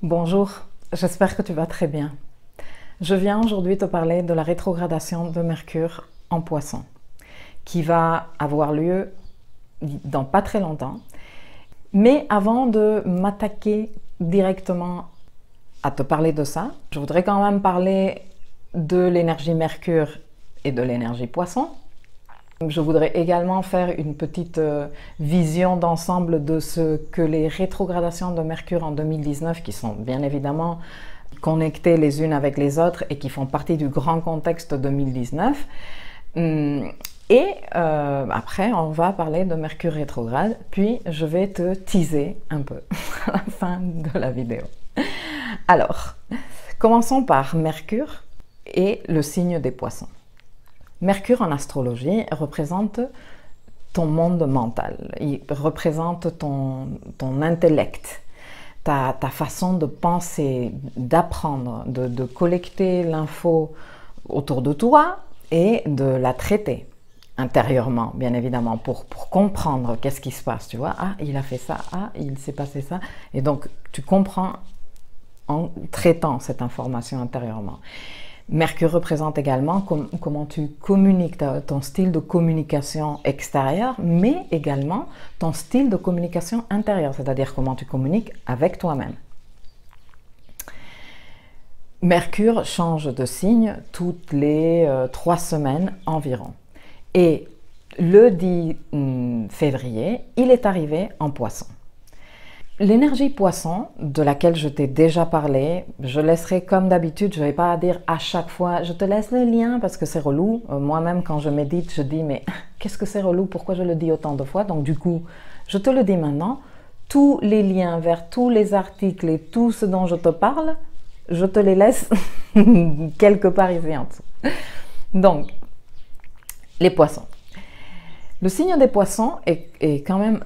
Bonjour, j'espère que tu vas très bien. Je viens aujourd'hui te parler de la rétrogradation de Mercure en Poisson, qui va avoir lieu dans pas très longtemps. Mais avant de m'attaquer directement à te parler de ça, je voudrais quand même parler de l'énergie Mercure et de l'énergie Poisson. Je voudrais également faire une petite vision d'ensemble de ce que les rétrogradations de Mercure en 2019, qui sont bien évidemment connectées les unes avec les autres et qui font partie du grand contexte 2019. Après, on va parler de Mercure rétrograde, puis je vais te teaser un peu à la fin de la vidéo. Alors, commençons par Mercure et le signe des Poissons. Mercure en astrologie représente ton monde mental, il représente ton intellect, ta façon de penser, d'apprendre, de collecter l'info autour de toi et de la traiter intérieurement, bien évidemment, pour comprendre qu'est-ce qui se passe. Tu vois, ah, il a fait ça, ah, il s'est passé ça. Et donc, tu comprends en traitant cette information intérieurement. Mercure représente également comment tu communiques, ton style de communication extérieure, mais également ton style de communication intérieure, c'est-à-dire comment tu communiques avec toi-même. Mercure change de signe toutes les 3 semaines environ. Et le 10 février, il est arrivé en Poisson. L'énergie Poisson, de laquelle je t'ai déjà parlé, je laisserai comme d'habitude, je ne vais pas dire à chaque fois, je te laisse le lien parce que c'est relou. Moi-même, quand je médite, je dis, mais qu'est-ce que c'est relou? Pourquoi je le dis autant de fois? Donc du coup, je te le dis maintenant. Tous les liens vers tous les articles et tout ce dont je te parle, je te les laisse quelque part ici en dessous. Donc, les Poissons. Le signe des Poissons est quand même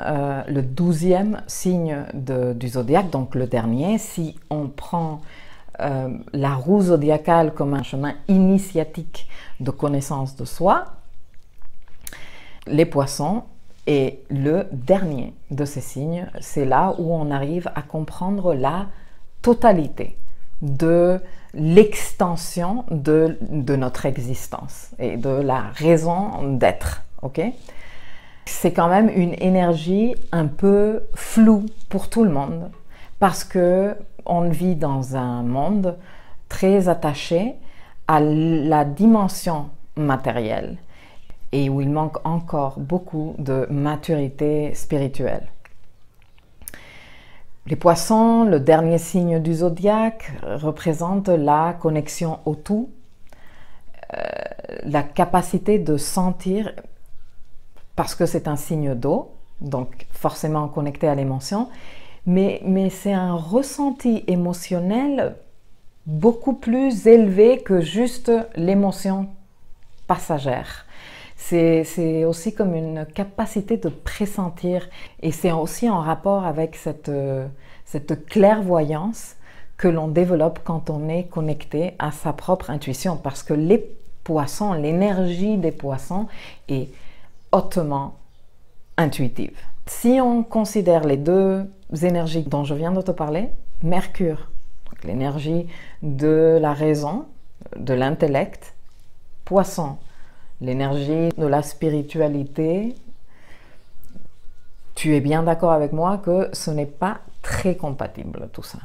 le 12e signe du zodiaque, donc le dernier. Si on prend la roue zodiacale comme un chemin initiatique de connaissance de soi, les Poissons est le dernier de ces signes. C'est là où on arrive à comprendre la totalité de l'extension de notre existence et de la raison d'être. Okay? C'est quand même une énergie un peu floue pour tout le monde parce que on vit dans un monde très attaché à la dimension matérielle et où il manque encore beaucoup de maturité spirituelle. Les Poissons, le dernier signe du zodiaque, représente la connexion au tout, la capacité de sentir, parce que c'est un signe d'eau, donc forcément connecté à l'émotion, mais c'est un ressenti émotionnel beaucoup plus élevé que juste l'émotion passagère. C'est aussi comme une capacité de pressentir et c'est aussi en rapport avec cette clairvoyance que l'on développe quand on est connecté à sa propre intuition parce que les Poissons, l'énergie des Poissons est hautement intuitive. Si on considère les deux énergies dont je viens de te parler, Mercure, l'énergie de la raison, de l'intellect, Poisson, l'énergie de la spiritualité, tu es bien d'accord avec moi que ce n'est pas très compatible tout ça.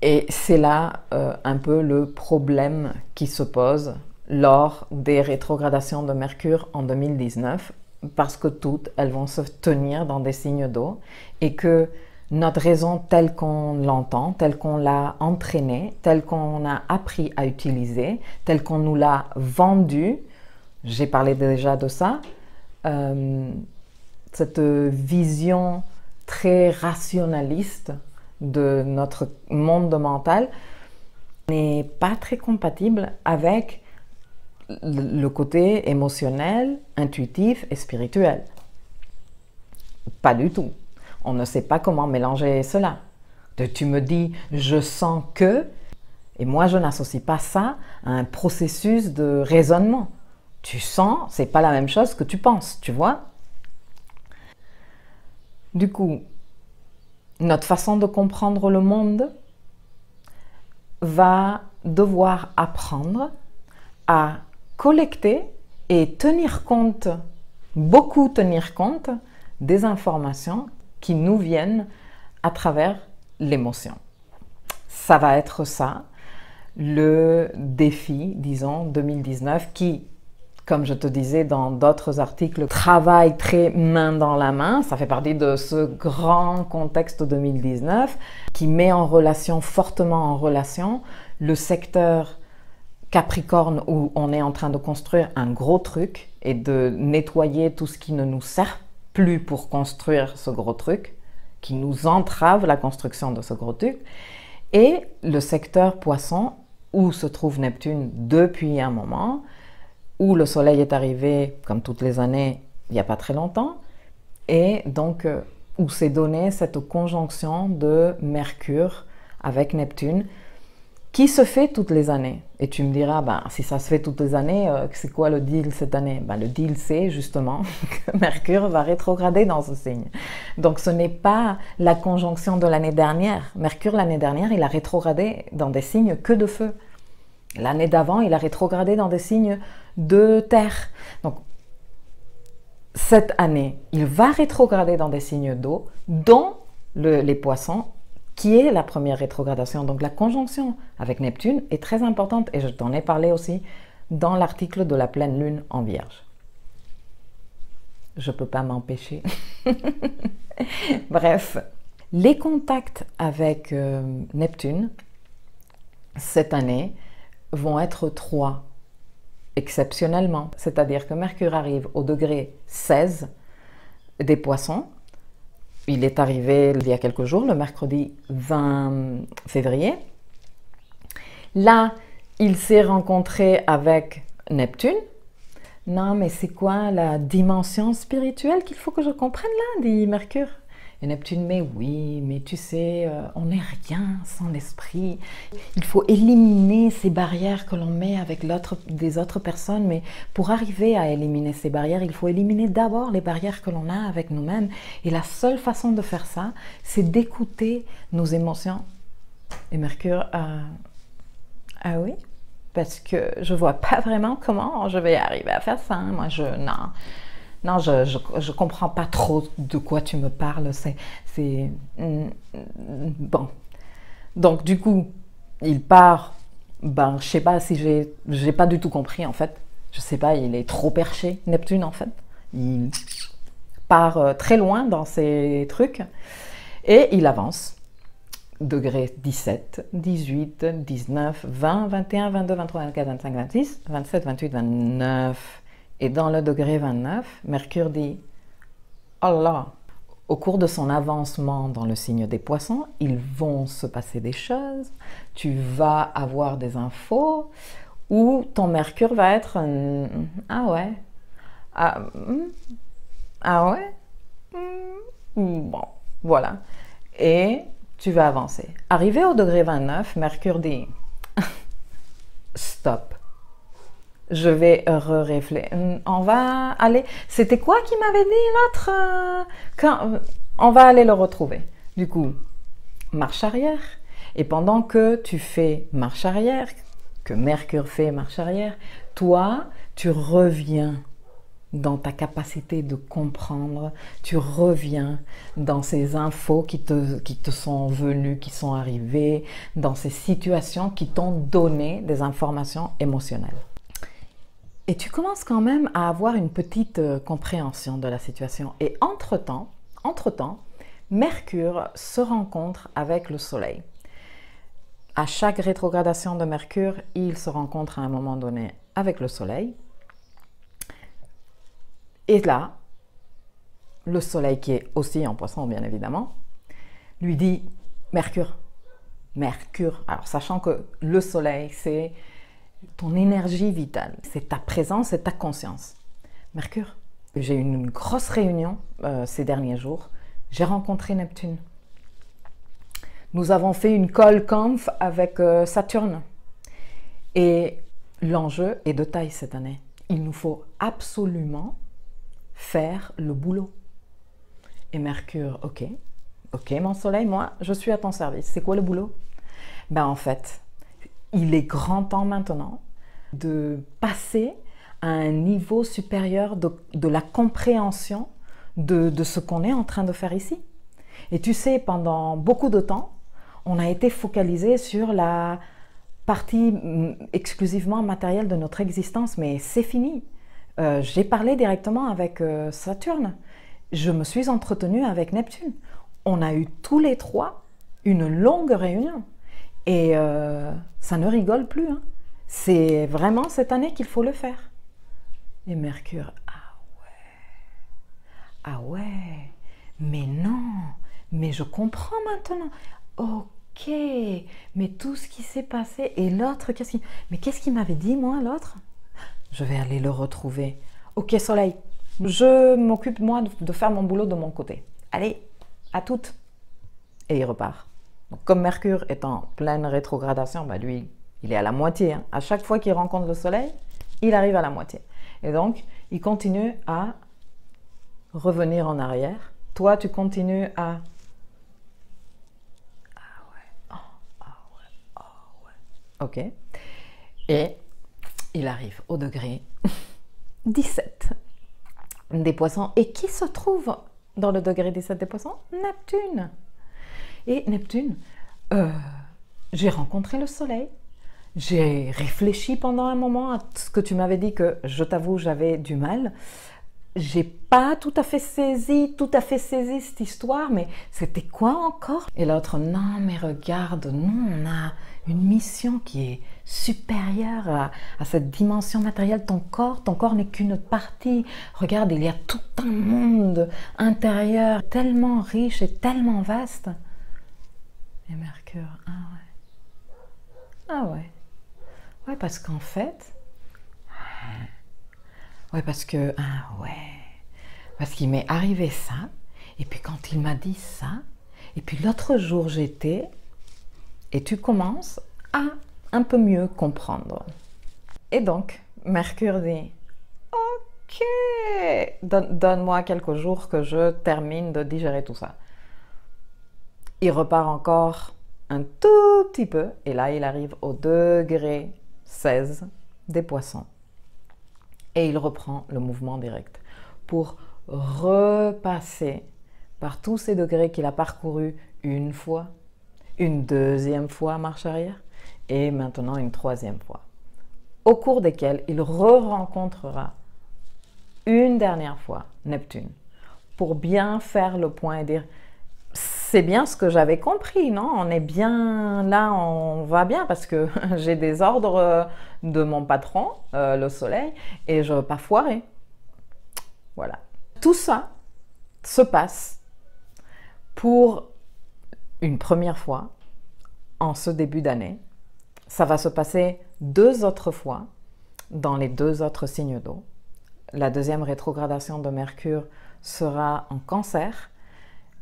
Et c'est là un peu le problème qui se pose lors des rétrogradations de Mercure en 2019, parce que toutes, elles vont se tenir dans des signes d'eau et que notre raison telle qu'on l'entend, telle qu'on l'a entraînée, telle qu'on a appris à utiliser, telle qu'on nous l'a vendue, j'ai parlé déjà de ça, cette vision très rationaliste de notre monde mental n'est pas très compatible avec le côté émotionnel, intuitif et spirituel. Pas du tout. On ne sait pas comment mélanger cela. Tu me dis « je sens que » et moi je n'associe pas ça à un processus de raisonnement. Tu sens, c'est pas la même chose que tu penses, tu vois? Du coup, notre façon de comprendre le monde va devoir apprendre à collecter et tenir compte, beaucoup tenir compte des informations qui nous viennent à travers l'émotion. Ça va être ça, le défi, disons, 2019 qui, comme je te disais dans d'autres articles, travaille très main dans la main. Ça fait partie de ce grand contexte 2019 qui met en relation, fortement en relation, le secteur Capricorne où on est en train de construire un gros truc et de nettoyer tout ce qui ne nous sert plus pour construire ce gros truc, qui nous entrave la construction de ce gros truc, et le secteur Poisson où se trouve Neptune depuis un moment, où le Soleil est arrivé, comme toutes les années, il n'y a pas très longtemps, et donc où s'est donnée cette conjonction de Mercure avec Neptune, qui se fait toutes les années. Et tu me diras, ben, si ça se fait toutes les années, c'est quoi le deal cette année? Ben, le deal, c'est justement que Mercure va rétrograder dans ce signe. Donc ce n'est pas la conjonction de l'année dernière. Mercure, l'année dernière, il a rétrogradé dans des signes que de feu. L'année d'avant, il a rétrogradé dans des signes de terre. Donc, cette année, il va rétrograder dans des signes d'eau, dont les poissons, qui est la première rétrogradation. Donc, la conjonction avec Neptune est très importante et je t'en ai parlé aussi dans l'article de la pleine lune en Vierge. Je ne peux pas m'empêcher. Bref, les contacts avec Neptune, cette année, vont être 3, exceptionnellement. C'est-à-dire que Mercure arrive au degré 16 des Poissons. Il est arrivé il y a quelques jours, le mercredi 20 février. Là, il s'est rencontré avec Neptune. Non, mais c'est quoi la dimension spirituelle qu'il faut que je comprenne là, dit Mercure. Et Neptune, mais oui, mais tu sais, on n'est rien sans l'esprit. Il faut éliminer ces barrières que l'on met avec des autres personnes, mais pour arriver à éliminer ces barrières, il faut éliminer d'abord les barrières que l'on a avec nous-mêmes. Et la seule façon de faire ça, c'est d'écouter nos émotions. Et Mercure, ah oui? Parce que je vois pas vraiment comment je vais arriver à faire ça. Moi, non, je comprends pas trop de quoi tu me parles. Bon. Donc, du coup, il part. Ben, je sais pas si j'ai pas du tout compris, en fait. Je sais pas, il est trop perché, Neptune, en fait. Il part très loin dans ses trucs. Et il avance. Degré 17, 18, 19, 20, 21, 22, 23, 24, 25, 26, 27, 28, 29... Et dans le degré 29, Mercure dit « Oh là !» Au cours de son avancement dans le signe des Poissons, ils vont se passer des choses, tu vas avoir des infos, où ton Mercure va être « Ah ouais Ah ouais Bon, voilà. » Et tu vas avancer. Arrivé au degré 29, Mercure dit « Stop !» Je vais réfléchir. On va aller... C'était quoi qui m'avait dit l'autre On va aller le retrouver. Du coup, marche arrière. Et pendant que tu fais marche arrière, que Mercure fait marche arrière, toi, tu reviens dans ta capacité de comprendre, tu reviens dans ces infos qui te sont venues, qui sont arrivées, dans ces situations qui t'ont donné des informations émotionnelles. Et tu commences quand même à avoir une petite compréhension de la situation. Et entre-temps, Mercure se rencontre avec le Soleil. À chaque rétrogradation de Mercure, il se rencontre à un moment donné avec le Soleil. Et là, le Soleil, qui est aussi en Poisson, bien évidemment, lui dit « Mercure, Mercure ». Alors, sachant que le Soleil, c'est ton énergie vitale, c'est ta présence et ta conscience. Mercure, j'ai eu une grosse réunion ces derniers jours. J'ai rencontré Neptune. Nous avons fait une call conf avec Saturne. Et l'enjeu est de taille cette année. Il nous faut absolument faire le boulot. Et Mercure, ok, Ok, mon soleil, moi, je suis à ton service. C'est quoi le boulot? Ben en fait, il est grand temps maintenant de passer à un niveau supérieur de la compréhension de ce qu'on est en train de faire ici. Et tu sais, pendant beaucoup de temps, on a été focalisé sur la partie exclusivement matérielle de notre existence, mais c'est fini. J'ai parlé directement avec Saturne. Je me suis entretenue avec Neptune. On a eu tous les trois une longue réunion. Et ça ne rigole plus. Hein. C'est vraiment cette année qu'il faut le faire. Et Mercure, ah ouais, mais non, mais je comprends maintenant. Ok, mais tout ce qui s'est passé, et l'autre, qu'est-ce qu'il m'avait dit, moi, l'autre? Je vais aller le retrouver. Ok, Soleil, je m'occupe, moi, de faire mon boulot de mon côté. Allez, à toutes. Et il repart. Donc, comme Mercure est en pleine rétrogradation, bah lui, il est à la moitié. Hein. À chaque fois qu'il rencontre le Soleil, il arrive à la moitié. Et donc, il continue à revenir en arrière. Toi, tu continues à... Ok. Et il arrive au degré 17 des poissons. Et qui se trouve dans le degré 17 des poissons? Neptune. Et Neptune, j'ai rencontré le Soleil. J'ai réfléchi pendant un moment à ce que tu m'avais dit que, je t'avoue, j'avais du mal. J'ai pas tout à fait saisi cette histoire, mais c'était quoi encore? Et l'autre, non, mais regarde, nous, on a une mission qui est supérieure à cette dimension matérielle. Ton corps n'est qu'une partie. Regarde, il y a tout un monde intérieur tellement riche et tellement vaste. Et Mercure, ah ouais. Ah ouais. Ouais, parce qu'en fait... Ouais, parce que... Ah ouais. Parce qu'il m'est arrivé ça. Et puis quand il m'a dit ça... Et puis l'autre jour, j'étais... Et tu commences à un peu mieux comprendre. Et donc, Mercure dit... Ok, donne-moi quelques jours que je termine de digérer tout ça. Il repart encore un tout petit peu. Et là, il arrive au degré 16 des poissons. Et il reprend le mouvement direct pour repasser par tous ces degrés qu'il a parcourus une fois, une deuxième fois marche arrière et maintenant une troisième fois, au cours desquels il re-rencontrera une dernière fois Neptune pour bien faire le point et dire c'est bien ce que j'avais compris, non? On est bien là, on va bien parce que j'ai des ordres de mon patron, le Soleil, et je ne veux pas foirer. Voilà. Tout ça se passe pour une première fois en ce début d'année. Ça va se passer 2 autres fois dans les 2 autres signes d'eau. La deuxième rétrogradation de Mercure sera en Cancer.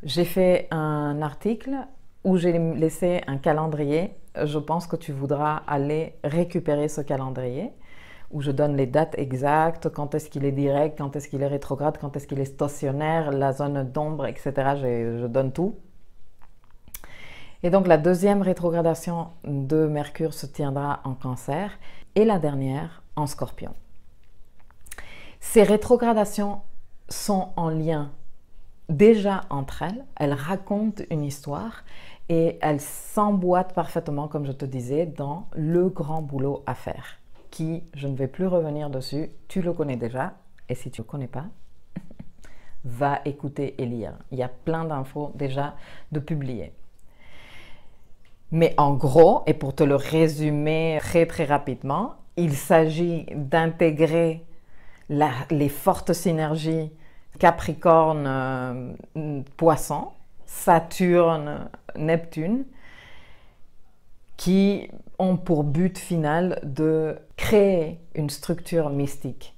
J'ai fait un article où j'ai laissé un calendrier. Je pense que tu voudras aller récupérer ce calendrier où je donne les dates exactes, quand est-ce qu'il est direct, quand est-ce qu'il est rétrograde, quand est-ce qu'il est stationnaire, la zone d'ombre, etc. Je donne tout. Et donc la deuxième rétrogradation de Mercure se tiendra en Cancer et la dernière en Scorpion. Ces rétrogradations sont en lien déjà entre elles racontent une histoire et elles s'emboîtent parfaitement, comme je te disais, dans le grand boulot à faire, qui, je ne vais plus revenir dessus, tu le connais déjà, et si tu ne le connais pas, va écouter et lire. Il y a plein d'infos déjà de publier. Mais en gros, et pour te le résumer très très rapidement, il s'agit d'intégrer les fortes synergies Capricorne, Poisson, Saturne, Neptune, qui ont pour but final de créer une structure mystique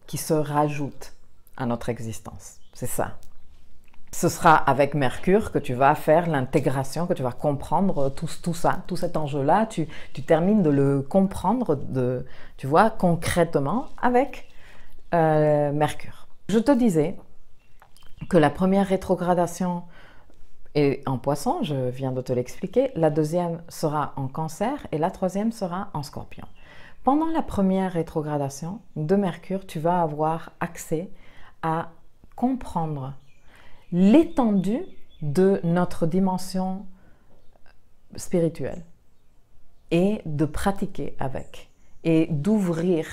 qui se rajoute à notre existence. C'est ça. Ce sera avec Mercure que tu vas faire l'intégration, que tu vas comprendre tout ça, tout cet enjeu-là. Tu termines de le comprendre, tu vois, concrètement avec Mercure. Je te disais que la première rétrogradation Et en Poisson, je viens de te l'expliquer, la deuxième sera en Cancer et la troisième sera en Scorpion. Pendant la première rétrogradation de Mercure, tu vas avoir accès à comprendre l'étendue de notre dimension spirituelle et de pratiquer avec et d'ouvrir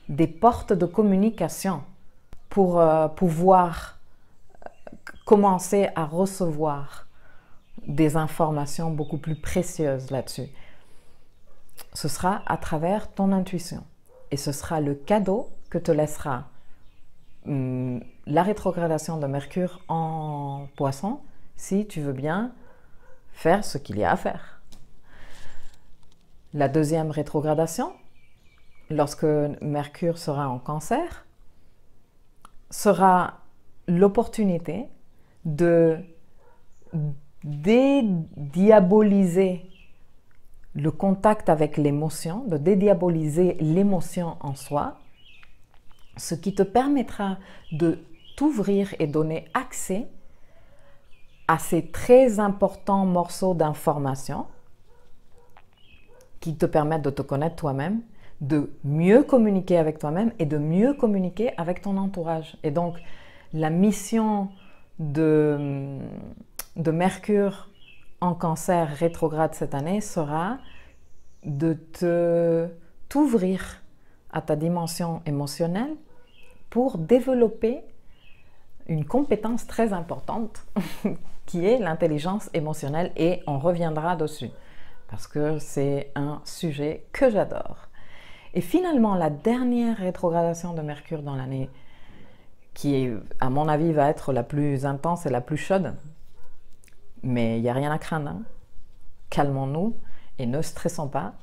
des portes de communication pour pouvoir commencer à recevoir des informations beaucoup plus précieuses là-dessus. Ce sera à travers ton intuition et ce sera le cadeau que te laissera la rétrogradation de Mercure en Poisson si tu veux bien faire ce qu'il y a à faire. La deuxième rétrogradation, lorsque Mercure sera en Cancer, sera l'opportunité de dédiaboliser le contact avec l'émotion, de dédiaboliser l'émotion en soi, ce qui te permettra de t'ouvrir et donner accès à ces très importants morceaux d'informations qui te permettent de te connaître toi-même, de mieux communiquer avec toi-même et de mieux communiquer avec ton entourage. Et donc, la mission de Mercure en Cancer rétrograde cette année sera de t'ouvrir à ta dimension émotionnelle pour développer une compétence très importante qui est l'intelligence émotionnelle, et on reviendra dessus parce que c'est un sujet que j'adore. Et finalement, la dernière rétrogradation de Mercure dans l'année, qui à mon avis va être la plus intense et la plus chaude, mais il n'y a rien à craindre, hein. Calmons-nous et ne stressons pas,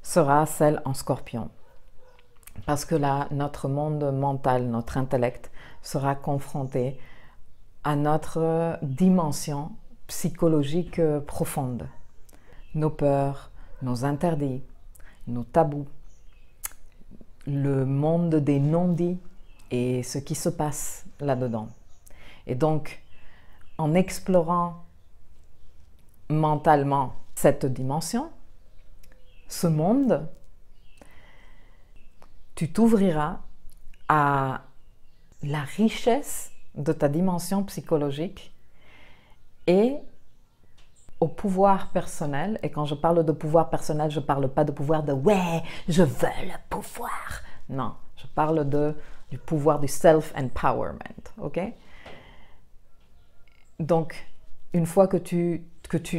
sera celle en Scorpion. Parce que là, notre monde mental, notre intellect sera confronté à notre dimension psychologique profonde. Nos peurs, nos interdits, nos tabous, le monde des non-dits et ce qui se passe là-dedans. Et donc, en explorant mentalement cette dimension, ce monde, tu t'ouvriras à la richesse de ta dimension psychologique et au pouvoir personnel. Et quand je parle de pouvoir personnel, je ne parle pas de pouvoir de « ouais, je veux le pouvoir ». Non, je parle du pouvoir du self-empowerment, ok? Donc, une fois que tu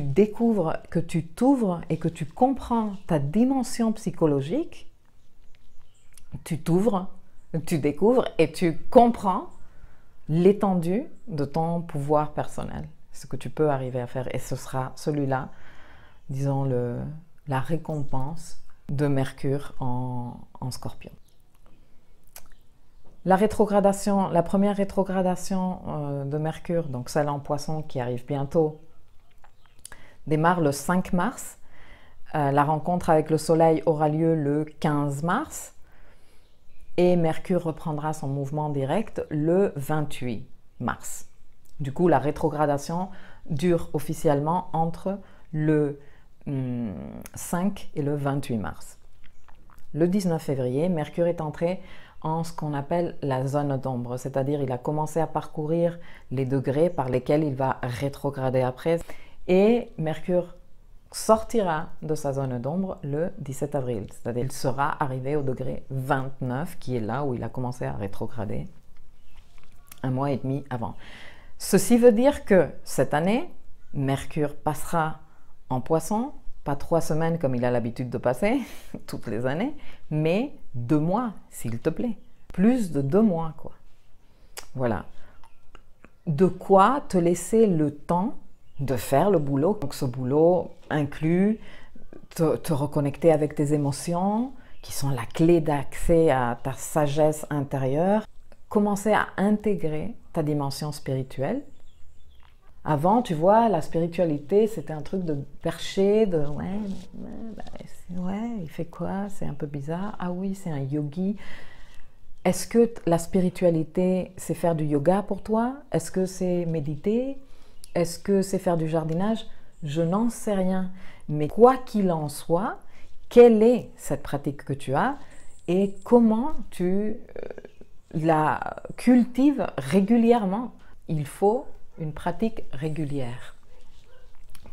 découvres, que tu t'ouvres et que tu comprends ta dimension psychologique, tu t'ouvres, tu découvres et tu comprends l'étendue de ton pouvoir personnel, ce que tu peux arriver à faire. Et ce sera celui-là, disons, la récompense de Mercure en Scorpion. La première rétrogradation de Mercure, donc celle en Poisson qui arrive bientôt, démarre le 5 mars. La rencontre avec le Soleil aura lieu le 15 mars. Et Mercure reprendra son mouvement direct le 28 mars. Du coup, la rétrogradation dure officiellement entre le 5 et le 28 mars. Le 19 février, Mercure est entré en ce qu'on appelle la zone d'ombre, c'est-à-dire il a commencé à parcourir les degrés par lesquels il va rétrograder après. Et Mercure sortira de sa zone d'ombre le 17 avril, c'est-à-dire il sera arrivé au degré 29, qui est là où il a commencé à rétrograder un mois et demi avant. Ceci veut dire que cette année, Mercure passera en Poisson, pas 3 semaines comme il a l'habitude de passer toutes les années, mais 2 mois, s'il te plaît. Plus de 2 mois, quoi. Voilà. De quoi te laisser le temps de faire le boulot. Donc ce boulot inclut te reconnecter avec tes émotions, qui sont la clé d'accès à ta sagesse intérieure. Commencer à intégrer ta dimension spirituelle. Avant, tu vois, la spiritualité, c'était un truc de perché, de ouais, il fait quoi? C'est un peu bizarre. Ah oui, c'est un yogi. Est-ce que la spiritualité, c'est faire du yoga pour toi? Est-ce que c'est méditer? Est-ce que c'est faire du jardinage? Je n'en sais rien. Mais quoi qu'il en soit, quelle est cette pratique que tu as et comment tu la cultives régulièrement? Il faut une pratique régulière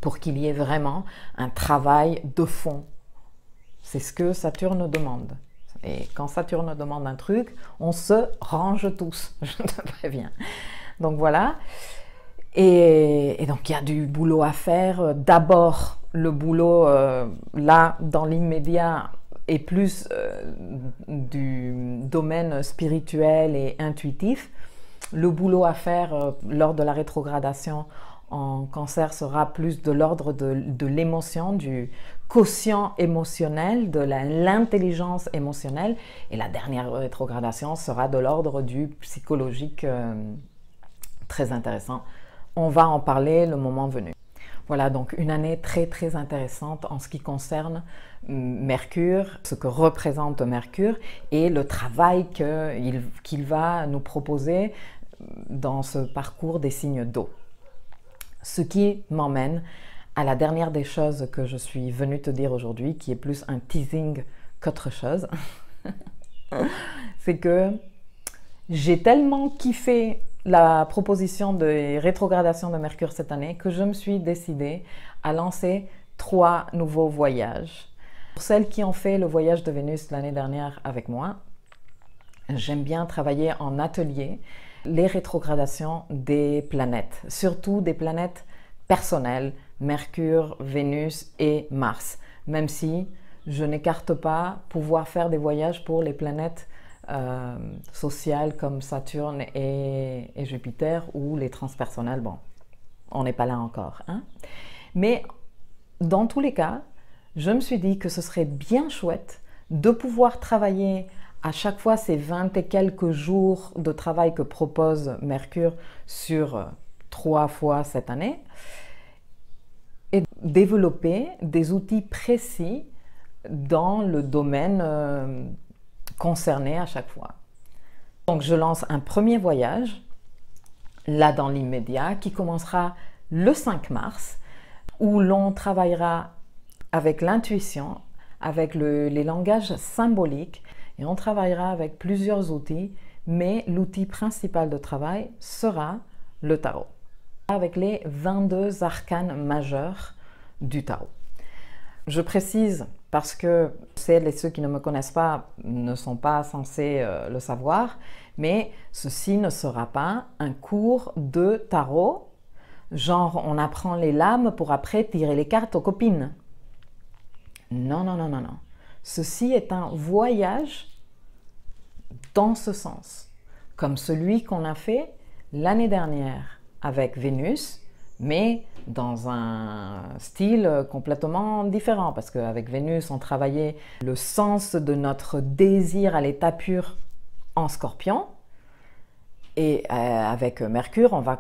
pour qu'il y ait vraiment un travail de fond. C'est ce que Saturne demande. Et quand Saturne demande un truc, on se range tous, je te préviens. Donc voilà. Et donc il y a du boulot à faire. D'abord, le boulot, là, dans l'immédiat, est plus du domaine spirituel et intuitif. Le boulot à faire lors de la rétrogradation en Cancer sera plus de l'ordre de l'émotion, du quotient émotionnel, de l'intelligence émotionnelle. Et la dernière rétrogradation sera de l'ordre du psychologique, très intéressant. On va en parler le moment venu. Voilà, donc une année très très intéressante en ce qui concerne Mercure, ce que représente Mercure et le travail qu'il va nous proposer dans ce parcours des signes d'eau. Ce qui m'emmène à la dernière des choses que je suis venue te dire aujourd'hui, qui est plus un teasing qu'autre chose. C'est que j'ai tellement kiffé la proposition de rétrogradation de Mercure cette année que je me suis décidée à lancer 3 nouveaux voyages. Pour celles qui ont fait le voyage de Vénus l'année dernière avec moi, j'aime bien travailler en atelier les rétrogradations des planètes, surtout des planètes personnelles, Mercure, Vénus et Mars, même si je n'écarte pas pouvoir faire des voyages pour les planètes sociales comme Saturne et Jupiter ou les transpersonnelles. Bon, on n'est pas là encore, hein? Mais dans tous les cas, je me suis dit que ce serait bien chouette de pouvoir travailler à chaque fois ces 20 et quelques jours de travail que propose Mercure sur 3 fois cette année et développer des outils précis dans le domaine concerné à chaque fois. Donc je lance un premier voyage, là dans l'immédiat, qui commencera le 5 mars, où l'on travaillera avec l'intuition, avec les langages symboliques, et on travaillera avec plusieurs outils, mais l'outil principal de travail sera le tarot, avec les 22 arcanes majeurs du tarot. Je précise parce que celles et ceux qui ne me connaissent pas ne sont pas censés le savoir, mais ceci ne sera pas un cours de tarot, genre on apprend les lames pour après tirer les cartes aux copines. Non, non, non, non, non. Ceci est un voyage dans ce sens, comme celui qu'on a fait l'année dernière avec Vénus, mais dans un style complètement différent, parce qu'avec Vénus, on travaillait le sens de notre désir à l'état pur en Scorpion, et avec Mercure, on va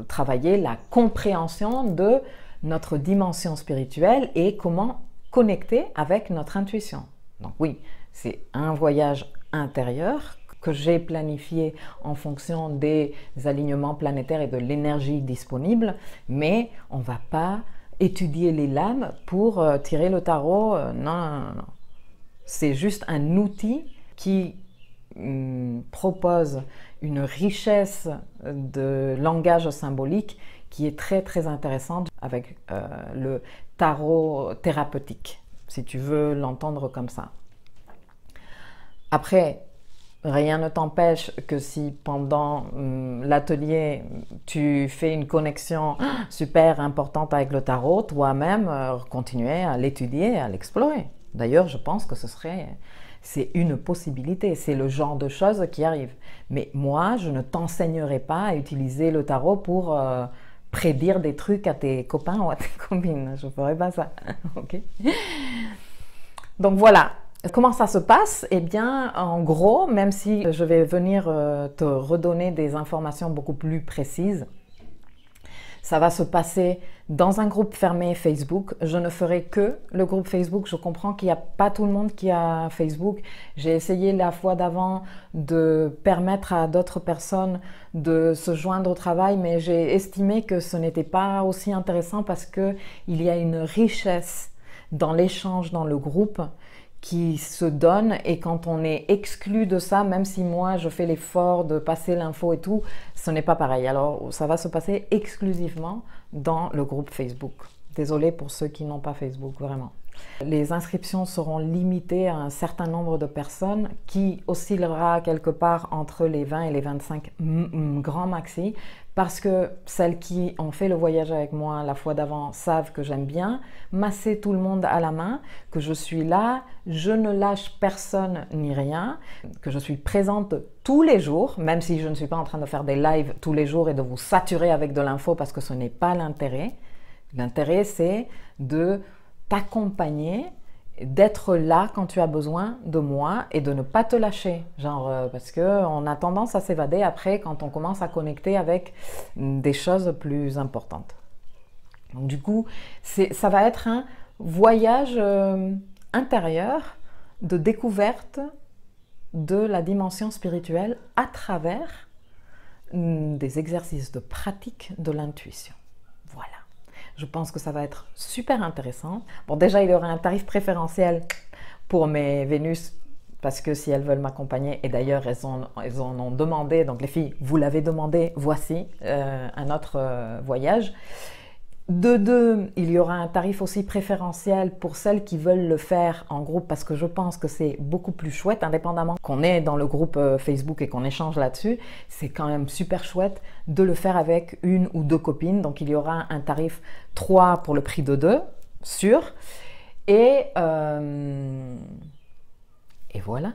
travailler la compréhension de notre dimension spirituelle et comment connecter avec notre intuition. Donc oui, c'est un voyage intérieur que j'ai planifié en fonction des alignements planétaires et de l'énergie disponible, mais on ne va pas étudier les lames pour tirer le tarot. Non, non, non, non. C'est juste un outil qui propose une richesse de langage symbolique qui est très très intéressante avec le tarot thérapeutique, si tu veux l'entendre comme ça. Après, rien ne t'empêche que si pendant l'atelier, tu fais une connexion super importante avec le tarot, toi-même, continuer à l'étudier, à l'explorer. D'ailleurs, je pense que c'est une possibilité, c'est le genre de choses qui arrivent. Mais moi, je ne t'enseignerai pas à utiliser le tarot pour prédire des trucs à tes copains ou à tes copines. Je ne ferai pas ça. Ok. Donc voilà. Comment ça se passe? Eh bien, en gros, même si je vais venir te redonner des informations beaucoup plus précises, Ça va se passer dans un groupe fermé Facebook. Je ne ferai que le groupe Facebook. Je comprends qu'il n'y a pas tout le monde qui a Facebook. J'ai essayé la fois d'avant de permettre à d'autres personnes de se joindre au travail, mais j'ai estimé que ce n'était pas aussi intéressant parce qu'il y a une richesse dans l'échange dans le groupe qui se donne, et quand on est exclu de ça, même si moi je fais l'effort de passer l'info et tout, ce n'est pas pareil. Alors ça va se passer exclusivement dans le groupe Facebook. Désolée pour ceux qui n'ont pas Facebook, vraiment. Les inscriptions seront limitées à un certain nombre de personnes qui oscillera quelque part entre les 20 et les 25 grands maxi, parce que celles qui ont fait le voyage avec moi la fois d'avant savent que j'aime bien masser tout le monde à la main, que je suis là, je ne lâche personne ni rien, que je suis présente tous les jours, même si je ne suis pas en train de faire des lives tous les jours et de vous saturer avec de l'info, parce que ce n'est pas l'intérêt. L'intérêt, c'est de t'accompagner, d'être là quand tu as besoin de moi et de ne pas te lâcher, parce qu'on a tendance à s'évader après quand on commence à connecter avec des choses plus importantes. Donc du coup, ça va être un voyage intérieur de découverte de la dimension spirituelle à travers des exercices de pratique de l'intuition. Voilà. Je pense que ça va être super intéressant. Bon, déjà, il y aura un tarif préférentiel pour mes Vénus, parce que si elles veulent m'accompagner, et d'ailleurs, elles en ont demandé, donc les filles, vous l'avez demandé, voici un autre voyage. De deux, il y aura un tarif aussi préférentiel pour celles qui veulent le faire en groupe, parce que je pense que c'est beaucoup plus chouette, indépendamment qu'on est dans le groupe Facebook et qu'on échange là-dessus, c'est quand même super chouette de le faire avec une ou deux copines. Donc il y aura un tarif 3 pour le prix de 2, sûr. Et voilà,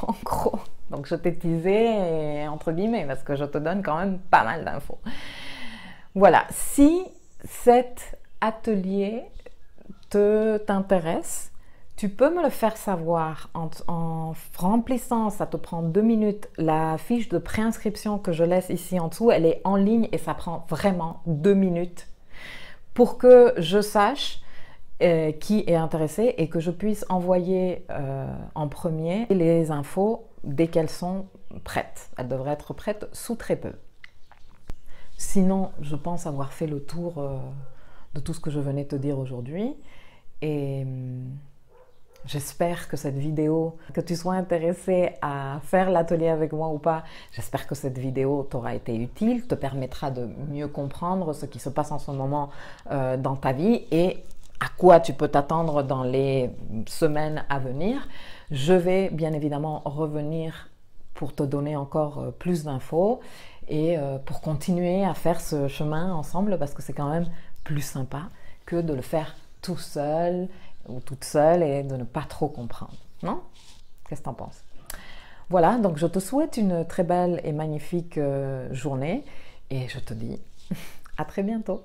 en gros. Donc je t'ai teasé entre guillemets, parce que je te donne quand même pas mal d'infos. Voilà, si cet atelier t'intéresse, tu peux me le faire savoir en remplissant, ça te prend 2 minutes, la fiche de préinscription que je laisse ici en dessous. Elle est en ligne et ça prend vraiment 2 minutes pour que je sache qui est intéressé et que je puisse envoyer en premier les infos dès qu'elles sont prêtes. Elles devraient être prêtes sous très peu. Sinon, je pense avoir fait le tour de tout ce que je venais te dire aujourd'hui. Et j'espère que cette vidéo, que tu sois intéressé à faire l'atelier avec moi ou pas, j'espère que cette vidéo t'aura été utile, te permettra de mieux comprendre ce qui se passe en ce moment dans ta vie et à quoi tu peux t'attendre dans les semaines à venir. Je vais bien évidemment revenir pour te donner encore plus d'infos et pour continuer à faire ce chemin ensemble, parce que c'est quand même plus sympa que de le faire tout seul ou toute seule et de ne pas trop comprendre, non? Qu'est-ce que tu en penses? Voilà, donc je te souhaite une très belle et magnifique journée et je te dis à très bientôt.